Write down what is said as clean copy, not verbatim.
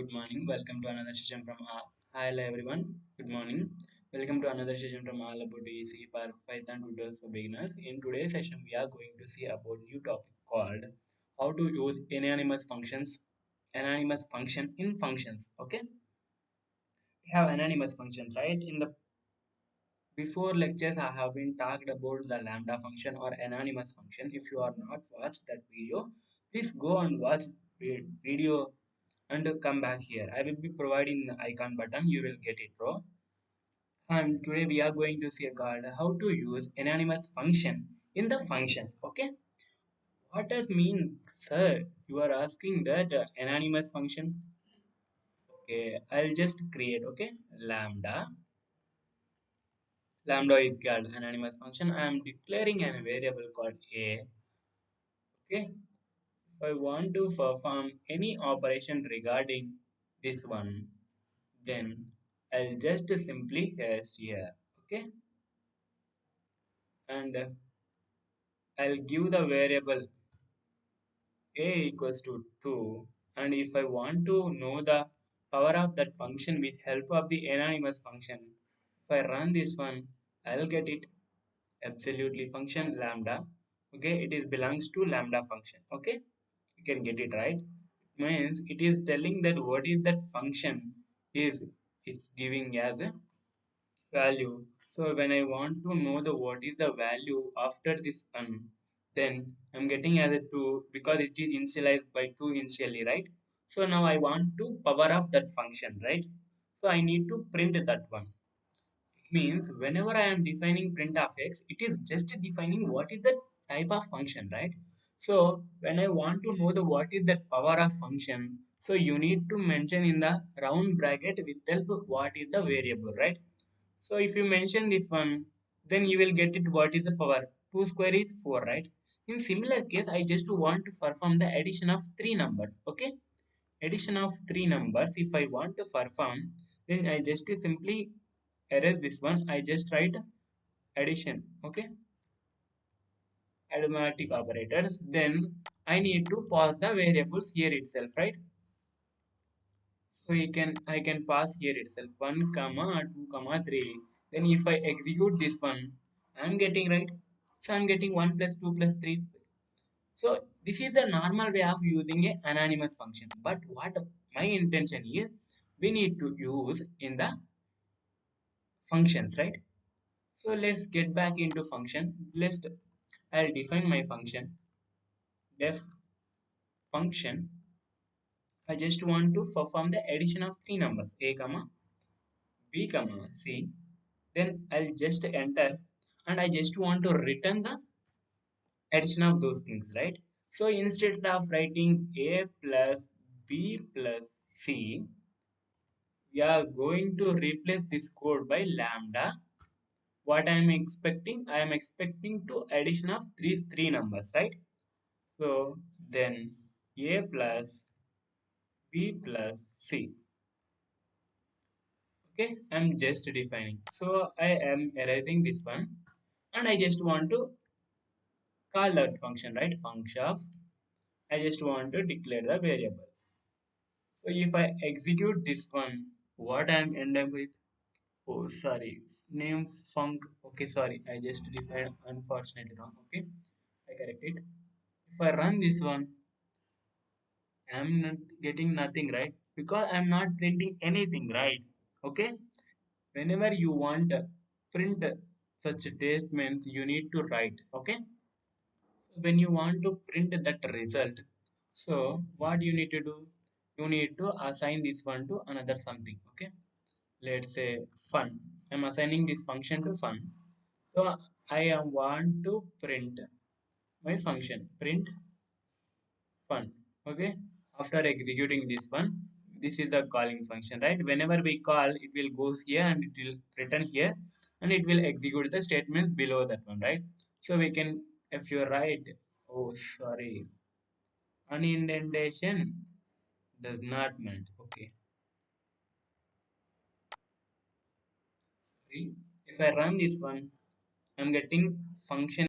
Good morning. Welcome to another session from Hi hello everyone. Good morning. Welcome to another session from All About ECE for Python tutorials for beginners. In today's session, we are going to see about new topic called how to use anonymous function in functions. Okay, we have anonymous functions, right? In the before lectures, I have been talked about the lambda function or anonymous function. If you are not watched that video, please go and watch video and come back here. I will be providing the icon button. You will get it, bro. And today we are going to see called how to use anonymous function in the functions. Okay, what does mean, sir? You are asking that anonymous function. Okay, I'll just create. Okay, lambda. Lambda is called anonymous function. I am declaring a variable called a. Okay, if I want to perform any operation regarding this one, then I'll just simply paste here. Okay, and I'll give the variable a equals to 2, and if I want to know the power of that function with help of the anonymous function, if I run this one, I'll get it absolutely function lambda. Okay, it is belongs to lambda function. Okay, you can get it right. Means it is telling that what is that function is it's giving as a value. So when I want to know the what is the value after this one, then I'm getting as a 2 because it is initialized by 2 initially, right? So now I want to power up that function, right? So I need to print that one. It means whenever I am defining print of x, it is just defining what is the type of function, right? So when I want to know the what is that power of function, so you need to mention in the round bracket with help what is the variable, right? So if you mention this one, then you will get it what is the power. 2 square is 4, right? In similar case, I just want to perform the addition of 3 numbers. Okay? Addition of 3 numbers. If I want to perform, then I just simply erase this one. I just write addition. Okay? Arithmetic operators. Then I need to pass the variables here itself, right? So I can pass here itself 1 comma 2 comma 3. Then if I execute this one, I'm getting right. So I'm getting 1 plus 2 plus 3. So this is the normal way of using a anonymous function. But what my intention is, we need to use in the functions, right? So let's get back into function. I'll define my function. Def function. I just want to perform the addition of 3 numbers a comma b comma c. Then I'll just enter and I just want to return the addition of those things, right? So instead of writing a plus b plus c, we are going to replace this code by lambda. What I am expecting to addition of three numbers, right? So then a plus b plus c. Okay, I'm just defining. So I am erasing this one and I just want to call that function, right? Function of I just want to declare the variable. So if I execute this one, what I'm end up with? Oh, sorry, name func. Okay, sorry, I just defined unfortunately wrong. Okay, I correct it. If I run this one, I'm not getting nothing, right? Because I'm not printing anything, right? Okay, whenever you want print such statements, you need to write. Okay, when you want to print that result, so what you need to do, you need to assign this one to another something. Okay, let's say fun. I'm assigning this function to fun. So want to print my function print fun. Okay, after executing this one, this is the calling function, right? Whenever we call, it will goes here and it will return here and it will execute the statements below that one, right? So we can, if you write, oh sorry, unindentation does not meant. Okay, see, if I run this one, I'm getting function